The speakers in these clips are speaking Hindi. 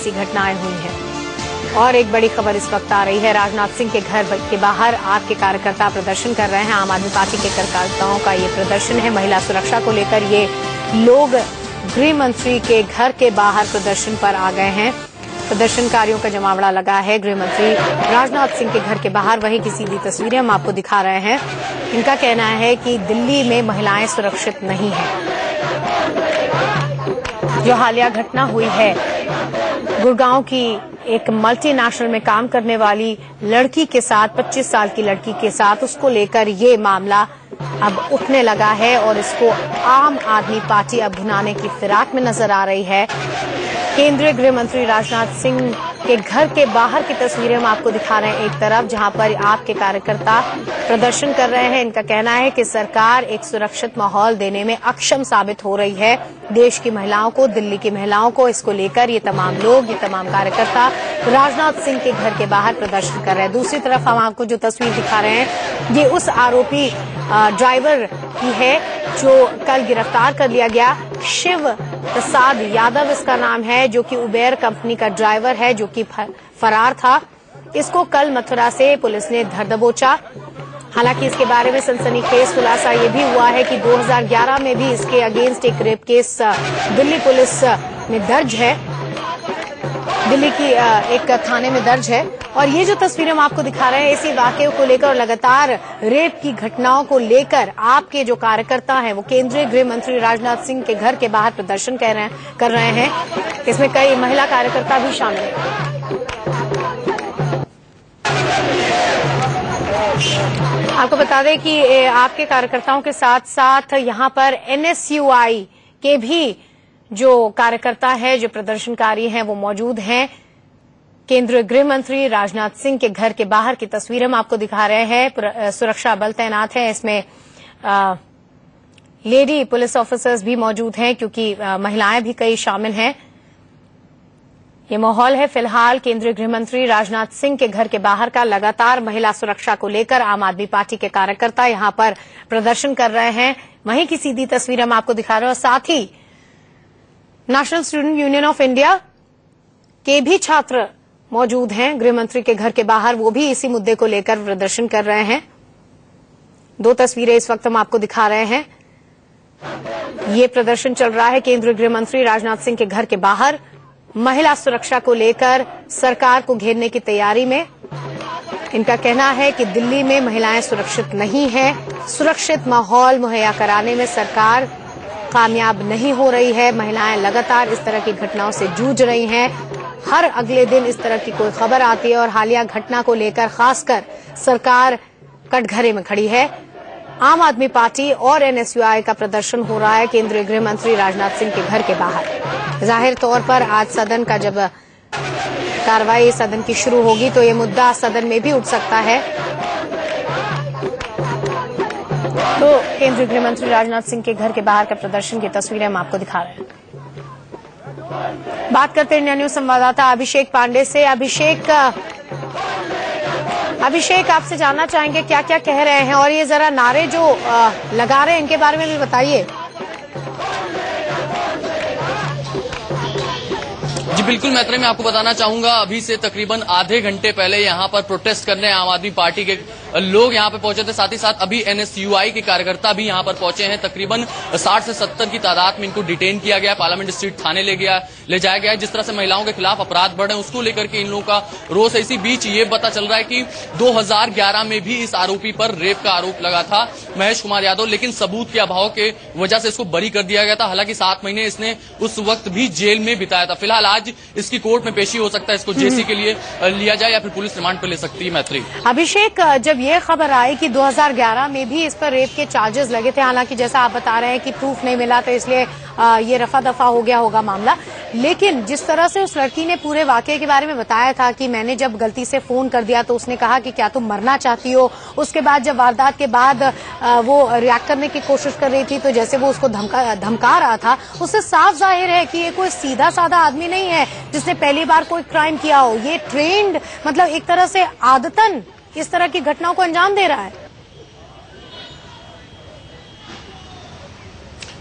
ऐसी घटनाएं हुई हैं। और एक बड़ी खबर इस वक्त आ रही है, राजनाथ सिंह के घर के बाहर आप के कार्यकर्ता प्रदर्शन कर रहे हैं। आम आदमी पार्टी के कार्यकर्ताओं का ये प्रदर्शन है। महिला सुरक्षा को लेकर ये लोग गृह मंत्री के घर के बाहर प्रदर्शन पर आ गए हैं। प्रदर्शनकारियों का जमावड़ा लगा है गृह मंत्री राजनाथ सिंह के घर के बाहर। वहीं की सीधी तस्वीरें हम आपको दिखा रहे हैं। इनका कहना है कि दिल्ली में महिलाएं सुरक्षित नहीं हैं। जो हालिया घटना हुई है गुड़गांव की एक मल्टीनेशनल में काम करने वाली लड़की के साथ, 25 साल की लड़की के साथ, उसको लेकर ये मामला अब उठने लगा है और इसको आम आदमी पार्टी अब भुनाने की फिराक में नजर आ रही है। केंद्रीय गृह मंत्री राजनाथ सिंह के घर के बाहर की तस्वीरें हम आपको दिखा रहे हैं। एक तरफ जहां पर आपके कार्यकर्ता प्रदर्शन कर रहे हैं, इनका कहना है कि सरकार एक सुरक्षित माहौल देने में अक्षम साबित हो रही है देश की महिलाओं को, दिल्ली की महिलाओं को। इसको लेकर ये तमाम लोग, ये तमाम कार्यकर्ता राजनाथ सिंह के घर के बाहर प्रदर्शन कर रहे हैं। दूसरी तरफ हम आपको जो तस्वीर दिखा रहे हैं, ये उस आरोपी ड्राइवर की है जो कल गिरफ्तार कर लिया गया। शिव प्रसाद यादव इसका नाम है, जो कि उबेर कंपनी का ड्राइवर है, जो कि फरार था। इसको कल मथुरा से पुलिस ने धर दबोचा। हालांकि इसके बारे में सनसनीखेज खुलासा ये भी हुआ है कि 2011 में भी इसके अगेंस्ट एक रेप केस दिल्ली पुलिस में दर्ज है, दिल्ली की एक थाने में दर्ज है। और ये जो तस्वीरें हम आपको दिखा रहे हैं, इसी वाकये को लेकर और लगातार रेप की घटनाओं को लेकर आपके जो कार्यकर्ता हैं वो केंद्रीय गृह मंत्री राजनाथ सिंह के घर के बाहर प्रदर्शन कर रहे हैं। इसमें कई महिला कार्यकर्ता भी शामिल हैं। आपको बता दें कि आपके कार्यकर्ताओं के साथ साथ यहां पर NSUI के भी जो कार्यकर्ता है, जो प्रदर्शनकारी हैं, वो मौजूद हैं। केंद्रीय गृह मंत्री राजनाथ सिंह के घर के बाहर की तस्वीरें हम आपको दिखा रहे हैं। सुरक्षा बल तैनात है। इसमें लेडी पुलिस ऑफिसर्स भी मौजूद हैं, क्योंकि महिलाएं भी कई शामिल हैं। ये माहौल है फिलहाल केंद्रीय गृह मंत्री राजनाथ सिंह के घर के बाहर का। लगातार महिला सुरक्षा को लेकर आम आदमी पार्टी के कार्यकर्ता यहां पर प्रदर्शन कर रहे हैं। वहीं की सीधी तस्वीर हम आपको दिखा रहे हैं। और साथ ही national student union of India के भी छात्र मौजूद हैं गृह मंत्री के घर के बाहर। वो भी इसी मुद्दे को लेकर प्रदर्शन कर रहे हैं। दो तस्वीरें इस वक्त हम आपको दिखा रहे हैं। ये प्रदर्शन चल रहा है केंद्रीय गृह मंत्री राजनाथ सिंह के घर के बाहर, महिला सुरक्षा को लेकर सरकार को घेरने की तैयारी में। इनका कहना है कि दिल्ली में महिलाएं सुरक्षित नहीं है। सुरक्षित माहौल मुहैया कराने में सरकार कामयाब नहीं हो रही है। महिलाएं लगातार इस तरह की घटनाओं से जूझ रही हैं। हर अगले दिन इस तरह की कोई खबर आती है और हालिया घटना को लेकर खासकर सरकार कटघरे में खड़ी है। आम आदमी पार्टी और NSUI का प्रदर्शन हो रहा है केंद्रीय गृह मंत्री राजनाथ सिंह के घर के बाहर। जाहिर तौर पर आज सदन का जब कार्रवाई सदन की शुरू होगी तो ये मुद्दा सदन में भी उठ सकता है। तो केंद्रीय गृह मंत्री राजनाथ सिंह के घर के बाहर का प्रदर्शन की तस्वीरें हम आपको दिखा रहे हैं। बात करते हैं इंडिया न्यूज संवाददाता अभिषेक पांडे से। अभिषेक, आपसे जानना चाहेंगे क्या क्या कह रहे हैं और ये जरा नारे जो लगा रहे हैं इनके बारे में भी बताइए। जी बिल्कुल मैत्री, मैं आपको बताना चाहूंगा अभी से तकरीबन आधे घंटे पहले यहाँ पर प्रोटेस्ट करने आम आदमी पार्टी के लोग यहाँ पे पहुंचे थे। साथ ही साथ अभी NSUI के कार्यकर्ता भी यहाँ पर पहुंचे हैं। तकरीबन 60 से 70 की तादाद में इनको डिटेन किया गया, पार्लियामेंट स्ट्रीट थाने ले जाया गया है। जिस तरह से महिलाओं के खिलाफ अपराध बढ़े उसको लेकर के इन लोगों का रोष है। इसी बीच ये पता चल रहा है कि 2011 में भी इस आरोपी पर रेप का आरोप लगा था, महेश कुमार यादव, लेकिन सबूत के अभाव के वजह से इसको बरी कर दिया गया था। हालांकि 7 महीने इसने उस वक्त भी जेल में बिताया था। फिलहाल आज इसकी कोर्ट में पेशी हो सकता है, इसको जेसी के लिए लिया जाए या फिर पुलिस रिमांड पर ले सकती है। मैत्री, अभिषेक, जब ये खबर आई कि 2011 में भी इस पर रेप के चार्जेस लगे थे, हालांकि जैसा आप बता रहे हैं कि प्रूफ नहीं मिला तो इसलिए ये रफा दफा हो गया होगा मामला, लेकिन जिस तरह से उस लड़की ने पूरे वाकये के बारे में बताया था कि मैंने जब गलती से फोन कर दिया तो उसने कहा कि क्या तुम मरना चाहती हो। उसके बाद जब वारदात के बाद वो रिएक्ट करने की कोशिश कर रही थी तो जैसे वो उसको धमका रहा था, उससे साफ जाहिर है कि ये कोई सीधा साधा आदमी नहीं है जिसने पहली बार कोई क्राइम किया हो। ये ट्रेंड, मतलब एक तरह से आदतन इस तरह की घटनाओं को अंजाम दे रहा है।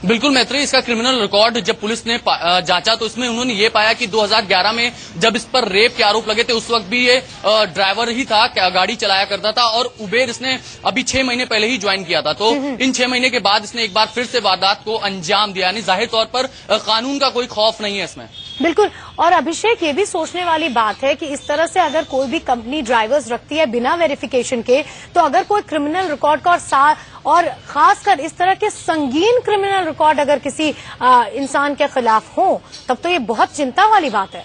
बिल्कुल मैत्री, इसका क्रिमिनल रिकॉर्ड जब पुलिस ने जांचा तो इसमें उन्होंने ये पाया कि 2011 में जब इस पर रेप के आरोप लगे थे उस वक्त भी ये ड्राइवर ही था, गाड़ी चलाया करता था और उबेर इसने अभी 6 महीने पहले ही ज्वाइन किया था। तो इन 6 महीने के बाद इसने एक बार फिर से वारदात को अंजाम दिया, यानी जाहिर तौर पर कानून का कोई खौफ नहीं है इसमें। बिल्कुल, और अभिषेक ये भी सोचने वाली बात है कि इस तरह से अगर कोई भी कंपनी ड्राइवर्स रखती है बिना वेरिफिकेशन के, तो अगर कोई क्रिमिनल रिकॉर्ड का और खासकर इस तरह के संगीन क्रिमिनल रिकॉर्ड अगर किसी इंसान के खिलाफ हो, तब तो ये बहुत चिंता वाली बात है।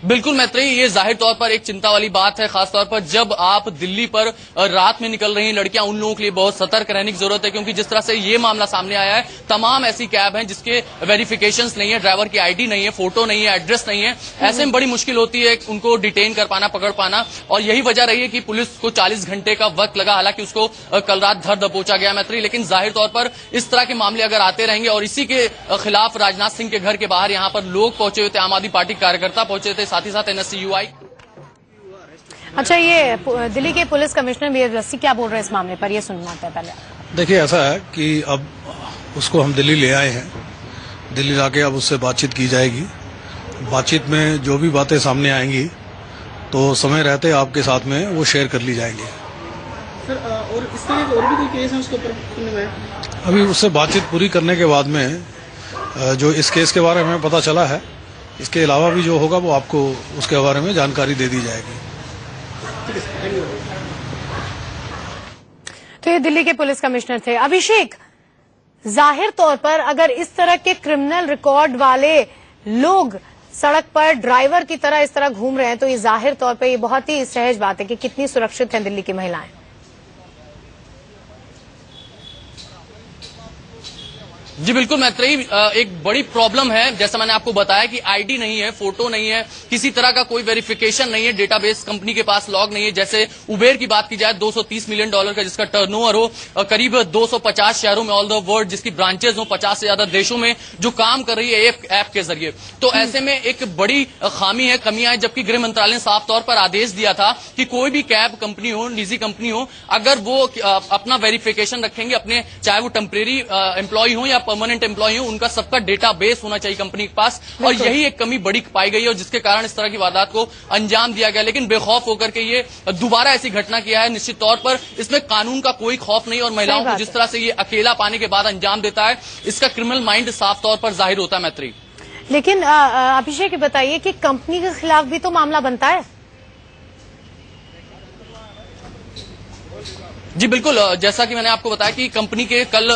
बिल्कुल मैत्री, ये जाहिर तौर पर एक चिंता वाली बात है, खासतौर पर जब आप दिल्ली पर रात में निकल रही हैं लड़कियां, उन लोगों के लिए बहुत सतर्क रहने की जरूरत है, क्योंकि जिस तरह से ये मामला सामने आया है, तमाम ऐसी कैब हैं जिसके वेरिफिकेशंस नहीं है, ड्राइवर की आईडी नहीं है, फोटो नहीं है, एड्रेस नहीं है। ऐसे में बड़ी मुश्किल होती है उनको डिटेन कर पाना, पकड़ पाना, और यही वजह रही है कि पुलिस को 40 घंटे का वक्त लगा। हालांकि उसको कल रात धर दबोचा गया मैत्री, लेकिन जाहिर तौर पर इस तरह के मामले अगर आते रहेंगे और इसी के खिलाफ राजनाथ सिंह के घर के बाहर यहां पर लोग पहुंचे हुए थे, आम आदमी पार्टी कार्यकर्ता पहुंचे थे, साथ ही साथ NSCUI। अच्छा, ये दिल्ली के पुलिस कमिश्नर वीर रस्सी क्या बोल रहे हैं इस मामले पर, ये सुनना है पहले। देखिए, ऐसा है कि अब उसको हम दिल्ली ले आए हैं, दिल्ली लाके अब उससे बातचीत की जाएगी। बातचीत में जो भी बातें सामने आएंगी तो समय रहते आपके साथ में वो शेयर कर ली जाएंगी। सर, और इस तरह के और भी कोई केस है उसके ऊपर? अभी उससे बातचीत पूरी करने के बाद में जो इस केस के बारे में पता चला है, इसके अलावा भी जो होगा वो आपको उसके बारे में जानकारी दे दी जाएगी। तो ये दिल्ली के पुलिस कमिश्नर थे। अभिषेक, जाहिर तौर पर अगर इस तरह के क्रिमिनल रिकॉर्ड वाले लोग सड़क पर ड्राइवर की तरह इस तरह घूम रहे हैं, तो ये जाहिर तौर पर ये बहुत ही सहज बात है कि कितनी सुरक्षित हैं दिल्ली की महिलाएं। जी बिल्कुल मैत्री, एक बड़ी प्रॉब्लम है, जैसा मैंने आपको बताया कि आईडी नहीं है, फोटो नहीं है, किसी तरह का कोई वेरिफिकेशन नहीं है, डेटाबेस कंपनी के पास लॉग नहीं है। जैसे उबेर की बात की जाए, $230 मिलियन का जिसका टर्नओवर हो, करीब 250 शहरों में ऑल द वर्ल्ड जिसकी ब्रांचेज हो, 50 से ज्यादा देशों में जो काम कर रही है ऐप के जरिए। तो ऐसे में एक बड़ी खामी है, कमियां है, जबकि गृह मंत्रालय ने साफ तौर पर आदेश दिया था कि कोई भी कैब कंपनी हो, निजी कंपनी हो, अगर वो अपना वेरिफिकेशन रखेंगे अपने, चाहे वो टेम्परेरी एम्प्लॉय हो या परमानेंट एम्प्लॉय हो, उनका सबका डेटाबेस होना चाहिए कंपनी के पास, और यही एक कमी बड़ी पाई गई है और जिसके कारण इस तरह की वारदात को अंजाम दिया गया। लेकिन बेखौफ होकर के ये दोबारा ऐसी घटना किया है, निश्चित तौर पर इसमें कानून का कोई खौफ नहीं, और महिलाओं को जिस तरह से ये अकेला पाने के बाद अंजाम देता है, इसका क्रिमिनल माइंड साफ तौर पर जाहिर होता है मैत्री। लेकिन अभिषेक बताइए कि कंपनी के खिलाफ भी तो मामला बनता है। जी बिल्कुल, जैसा कि मैंने आपको बताया कि कंपनी के कल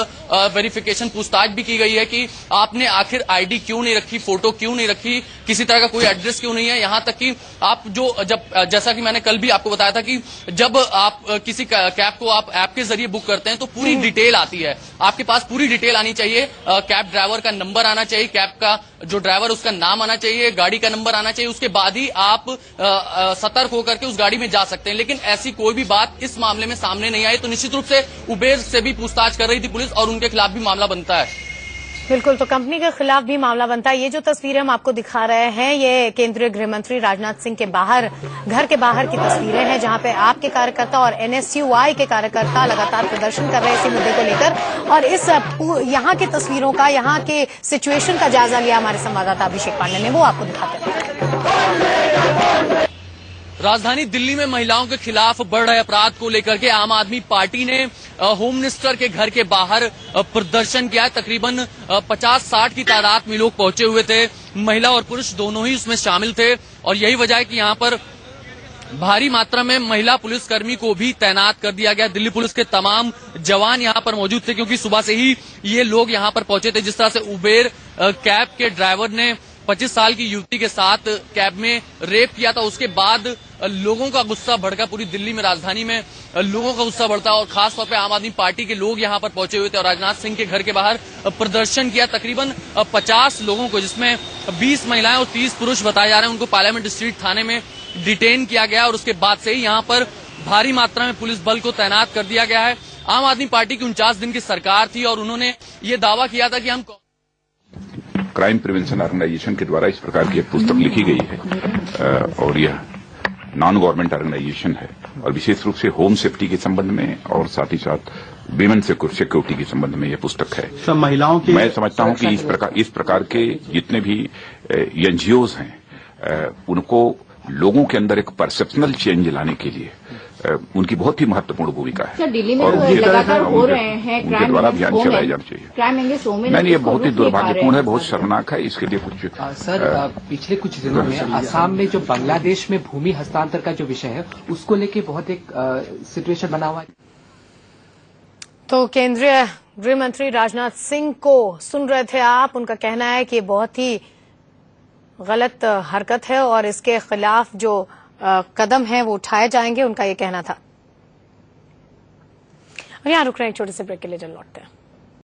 वेरिफिकेशन पूछताछ भी की गई है कि आपने आखिर आईडी क्यों नहीं रखी, फोटो क्यों नहीं रखी, किसी तरह का कोई एड्रेस क्यों नहीं है। यहां तक कि आप जैसा कि मैंने कल भी आपको बताया था कि जब आप किसी कैब को आप ऐप के जरिए बुक करते हैं तो पूरी डिटेल आती है, आपके पास पूरी डिटेल आनी चाहिए, कैब ड्राइवर का नंबर आना चाहिए, कैब का जो ड्राइवर उसका नाम आना चाहिए, गाड़ी का नंबर आना चाहिए, उसके बाद ही आप सतर्क होकर के उस गाड़ी में जा सकते हैं। लेकिन ऐसी कोई भी बात इस मामले में सामने नहीं आई, तो निश्चित रूप से उबेर से भी पूछताछ कर रही थी पुलिस और उनके खिलाफ भी मामला बनता है। बिल्कुल, तो कंपनी के खिलाफ भी मामला बनता है। ये जो तस्वीरें हम आपको दिखा रहे हैं, ये केंद्रीय गृह मंत्री राजनाथ सिंह के घर के बाहर की तस्वीरें हैं, जहां पे आपके कार्यकर्ता और NSCUI के कार्यकर्ता लगातार प्रदर्शन कर रहे हैं इसी मुद्दे को लेकर। और इस यहाँ की तस्वीरों का, यहाँ के सिचुएशन का जायजा लिया हमारे संवाददाता अभिषेक पांडे ने, वो आपको दिखाते हैं। राजधानी दिल्ली में महिलाओं के खिलाफ बढ़ रहे अपराध को लेकर के आम आदमी पार्टी ने होम मिनिस्टर के घर के बाहर प्रदर्शन किया है। तकरीबन 50-60 की तादाद में लोग पहुंचे हुए थे, महिला और पुरुष दोनों ही उसमें शामिल थे, और यही वजह है कि यहां पर भारी मात्रा में महिला पुलिसकर्मी को भी तैनात कर दिया गया। दिल्ली पुलिस के तमाम जवान यहां पर मौजूद थे, क्योंकि सुबह से ही ये लोग यहां पर पहुंचे थे। जिस तरह से उबेर कैब के ड्राइवर ने 25 साल की युवती के साथ कैब में रेप किया था, उसके बाद लोगों का गुस्सा भड़का, पूरी दिल्ली में, राजधानी में लोगों का गुस्सा बढ़ता, और खासतौर पे आम आदमी पार्टी के लोग यहां पर पहुंचे हुए थे और राजनाथ सिंह के घर के बाहर प्रदर्शन किया। तकरीबन 50 लोगों को, जिसमें 20 महिलाएं और 30 पुरुष बताए जा रहे हैं, उनको पार्लियामेंट स्ट्रीट थाने में डिटेन किया गया, और उसके बाद से ही यहां पर भारी मात्रा में पुलिस बल को तैनात कर दिया गया है। आम आदमी पार्टी की 49 दिन की सरकार थी और उन्होंने ये दावा किया था कि हम क्राइम प्रिवेंशन ऑर्गेनाइजेशन के द्वारा इस प्रकार की एक पुस्तक लिखी गई है, और यह नॉन गवर्नमेंट ऑर्गेनाइजेशन है, और विशेष रूप से होम सेफ्टी के संबंध में और साथ ही साथ विमेन सिक्योरिटी के संबंध में यह पुस्तक है। सब महिलाओं की मैं समझता हूं कि इस प्रकार के जितने भी एनजीओज हैं उनको लोगों के अंदर एक परसेप्शनल चेंज लाने के लिए उनकी बहुत ही महत्वपूर्ण भूमिका है। सर, दिल्ली में तो लगातार हो रहे हैं उनके द्वारा अभियान चलाया जाना चाहिए। क्राइम एंगेस्ट वुमेन मैंने ये बहुत ही दुर्भाग्यपूर्ण है, बहुत शर्मनाक है। इसके लिए कुछ सर पिछले कुछ दिनों में असम में जो बांग्लादेश में भूमि हस्तांतर का जो विषय है उसको लेके बहुत एक सिचुएशन बना हुआ है। तो केंद्रीय गृह मंत्री राजनाथ सिंह को सुन रहे थे आप। उनका कहना है कि बहुत ही गलत हरकत है और इसके खिलाफ जो कदम है वो उठाए जाएंगे, उनका ये कहना था। और यहां रुक रहे हैं, एक छोटे से ब्रेक के लिए जल्द लौटते हैं।